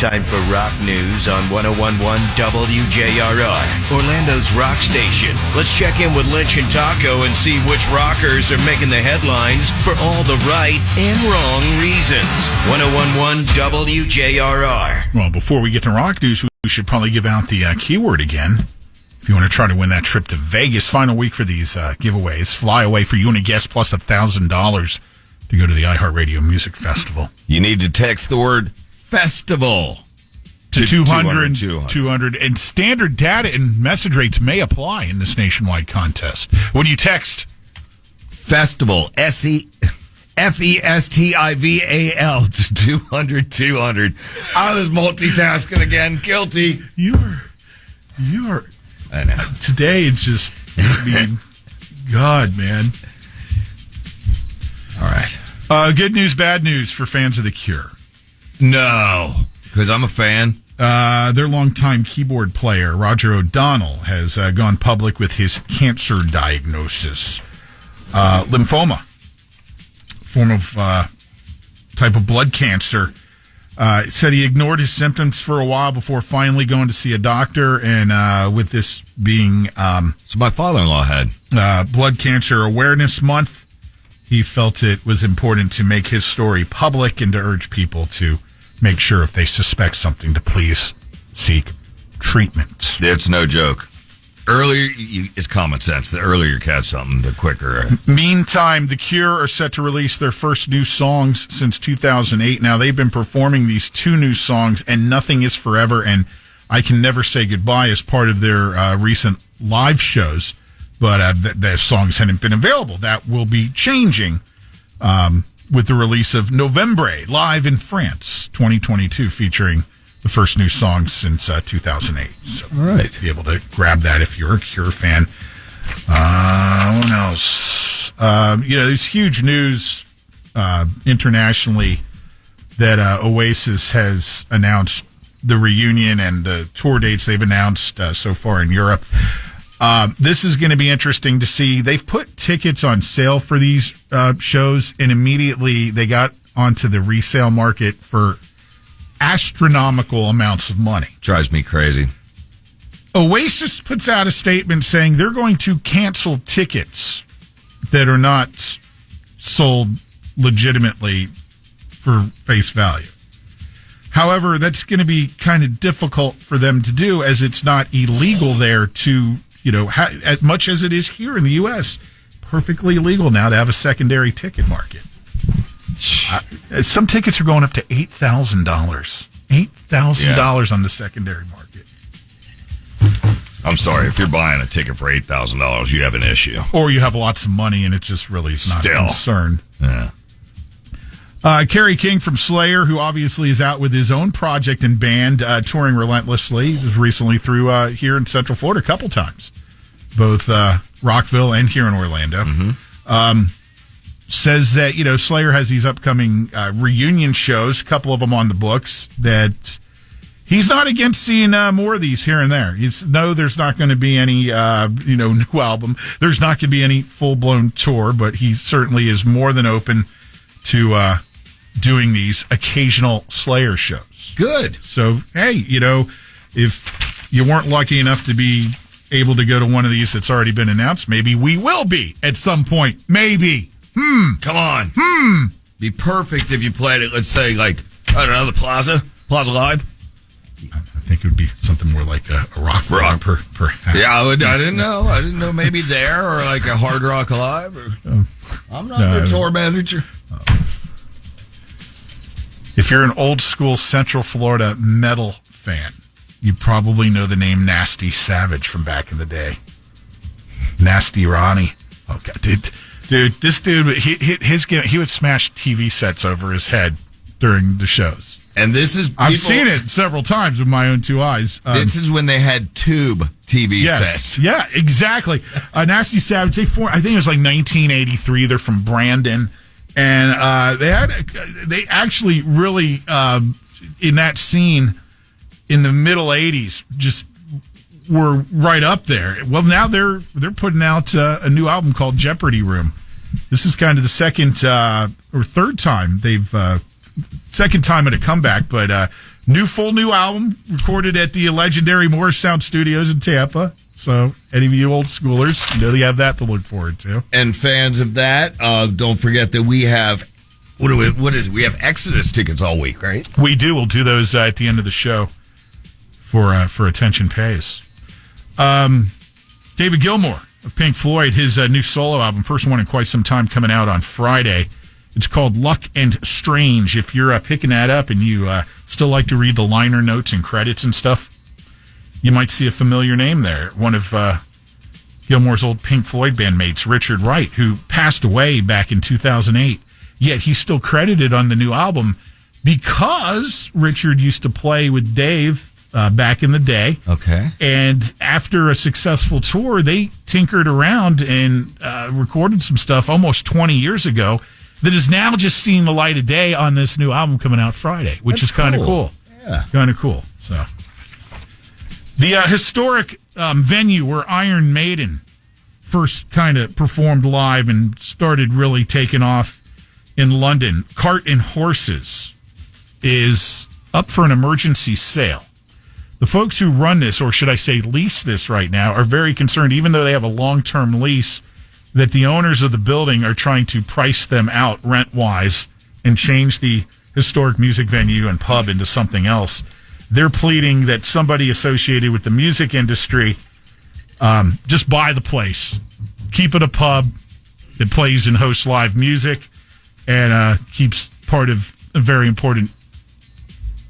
Time for rock news on 101.1 WJRR, Orlando's rock station. Let's check in with Lynch and Taco and see which rockers are making the headlines for all the right and wrong reasons. 101.1 WJRR. Well, before we get to rock news, we should probably give out the keyword again. If you want to try to win that trip to Vegas, final week for these giveaways. Fly away for you and a guest plus $1,000 to go to the iHeartRadio Music Festival. You need to text the word festival to 200, and standard data and message rates may apply in this nationwide contest. When you text festival, FESTIVAL to 200. I was multitasking again. Guilty. You are. I know. Today it's just, God, man. All right. Good news, bad news for fans of The Cure. No, because I'm a fan. Their longtime keyboard player, Roger O'Donnell, has gone public with his cancer diagnosis. Lymphoma, form of type of blood cancer. Said he ignored his symptoms for a while before finally going to see a doctor. And with this being So my father-in-law had Blood Cancer Awareness Month, he felt it was important to make his story public and to urge people to make sure if they suspect something to please seek treatment. It's no joke. Earlier, it's common sense. The earlier you catch something, the quicker. Meantime, The Cure are set to release their first new songs since 2008. Now, they've been performing these two new songs, and Nothing Is Forever and I Can Never Say Goodbye as part of their recent live shows. But the songs hadn't been available. That will be changing with the release of Novembre, live in France, 2022, featuring the first new song since 2008. So all right. Be able to grab that if you're a Cure fan. What else? There's huge news internationally that Oasis has announced the reunion and the tour dates they've announced so far in Europe. This is going to be interesting to see. They've put tickets on sale for these shows, and immediately they got onto the resale market for astronomical amounts of money. Drives me crazy. Oasis puts out a statement saying they're going to cancel tickets that are not sold legitimately for face value. However, that's going to be kind of difficult for them to do, as it's not illegal there to, as much as it is here in the U.S., perfectly legal now to have a secondary ticket market. Some tickets are going up to $8,000. $8,000 on the secondary market. I'm sorry, if you're buying a ticket for $8,000, you have an issue. Or you have lots of money and it just really is not a concern. Yeah. Kerry King from Slayer, who obviously is out with his own project and band, touring relentlessly. He was recently through here in Central Florida a couple times, both Rockville and here in Orlando. Mm-hmm. Says that, Slayer has these upcoming reunion shows, a couple of them on the books, that he's not against seeing more of these here and there. There's not going to be any, new album. There's not going to be any full-blown tour, but he certainly is more than open to doing these occasional Slayer shows. Good. So, hey, if you weren't lucky enough to be able to go to one of these that's already been announced, maybe we will be at some point. Maybe. Come on. Be perfect if you played it, let's say, I don't know, the Plaza Live. I think it would be something more like a rock perhaps. Yeah, I didn't know. I didn't know, maybe there, or like a Hard Rock Live. I'm not your tour manager. If you're an old school Central Florida metal fan, you probably know the name Nasty Savage from back in the day. Nasty Ronnie. Oh God, dude, this dude, he would smash TV sets over his head during the shows. And this is I've seen it several times with my own two eyes. This is when they had tube TV sets. Yeah, exactly. Nasty Savage. I think it was like 1983. They're from Brandon. And they actually really in that scene in the middle 80s just were right up there. Well, now they're putting out a new album called Jeopardy Room. This is kind of the second or third time second time at a comeback, but full new album recorded at the legendary Morris Sound Studios in Tampa. So any of you old schoolers, you have that to look forward to. And fans of that, don't forget that we have, what is it? We have Exodus tickets all week, right? We do. We'll do those at the end of the show for Attention Pays. David Gilmour of Pink Floyd, his new solo album, first one in quite some time, coming out on Friday. It's called Luck and Strange. If you're picking that up and you still like to read the liner notes and credits and stuff, you might see a familiar name there. One of Gilmour's old Pink Floyd bandmates, Richard Wright, who passed away back in 2008. Yet he's still credited on the new album because Richard used to play with Dave back in the day. Okay. And after a successful tour, they tinkered around and recorded some stuff almost 20 years ago that is now just seeing the light of day on this new album coming out Friday, which is kind of cool. Yeah. Kind of cool. So, the historic venue where Iron Maiden first kind of performed live and started really taking off in London, Cart and Horses, is up for an emergency sale. The folks who run this, or should I say lease this right now, are very concerned, even though they have a long-term lease, that the owners of the building are trying to price them out rent-wise and change the historic music venue and pub into something else. They're pleading that somebody associated with the music industry just buy the place, keep it a pub that plays and hosts live music, and keeps part of a very important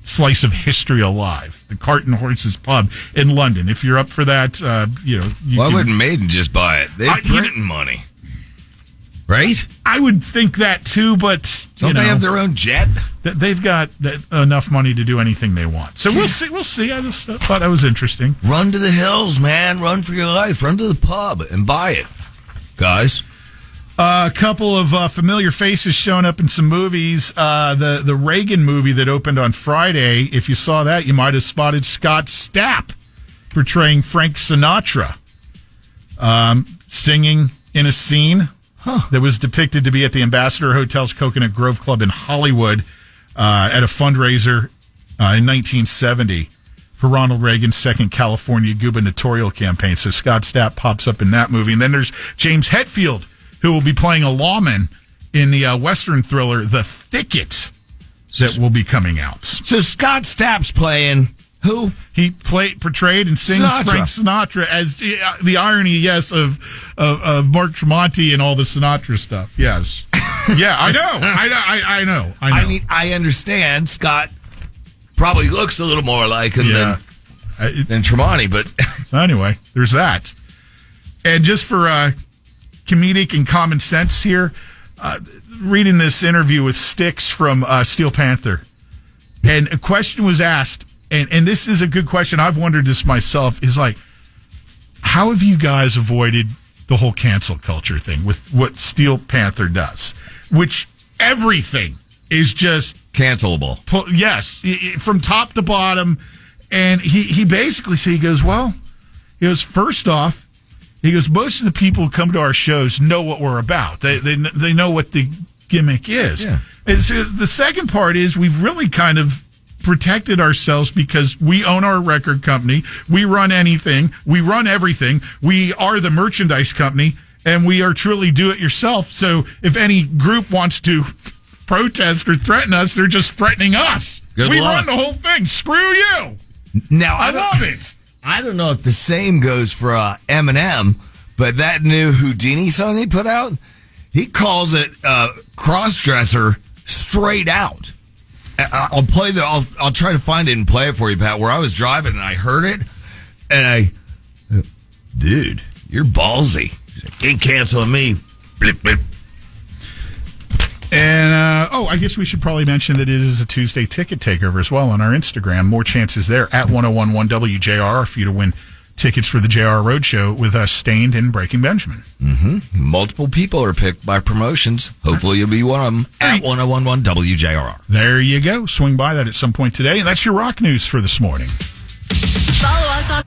slice of history alive. The Cart and Horses pub in London. If you're up for that, Why wouldn't Maiden just buy it? They're printing money, right? I would think that too, but don't they have their own jet? They've got enough money to do anything they want. So we'll see. We'll see. I just thought that was interesting. Run to the hills, man. Run for your life. Run to the pub and buy it, guys. A couple of familiar faces showing up in some movies. The Reagan movie that opened on Friday, if you saw that, you might have spotted Scott Stapp portraying Frank Sinatra, singing in a scene that was depicted to be at the Ambassador Hotel's Coconut Grove Club in Hollywood at a fundraiser in 1970 for Ronald Reagan's second California gubernatorial campaign. So Scott Stapp pops up in that movie. And then there's James Hetfield, who will be playing a lawman in the Western thriller The Thicket that will be coming out. So Scott Stapp's playing who? He portrayed and sings Frank Sinatra as the irony, yes, of Mark Tremonti and all the Sinatra stuff. Yes. Yeah, I know. I know. I mean, I understand Scott probably looks a little more like him than Tremonti, but... So anyway, there's that. And just for... comedic and common sense here. Reading this interview with Styx from Steel Panther, and a question was asked, and this is a good question. I've wondered this myself. Is like, how have you guys avoided the whole cancel culture thing with what Steel Panther does? Which everything is just cancelable. Yes, from top to bottom. And he basically said, he goes, first off, he goes, most of the people who come to our shows know what we're about. They know what the gimmick is. Yeah. And so the second part is we've really kind of protected ourselves because we own our record company. We run anything. We run everything. We are the merchandise company, and we are truly do-it-yourself. So if any group wants to protest or threaten us, they're just threatening us. We run the whole thing. Screw you. Now I love it. I don't know if the same goes for Eminem, but that new Houdini song they put out, he calls it cross-dresser straight out. I'll try to find it and play it for you, Pat, where I was driving and I heard it, and dude, you're ballsy. Ain't canceling me. Blip, blip. And, I guess we should probably mention that it is a Tuesday ticket takeover as well on our Instagram. More chances there at 1011 WJR for you to win tickets for the JR Roadshow with us, Stained and Breaking Benjamin. Mm-hmm. Multiple people are picked by promotions. Hopefully you'll be one of them at 1011 WJR. There you go. Swing by that at some point today. And that's your rock news for this morning. Follow us on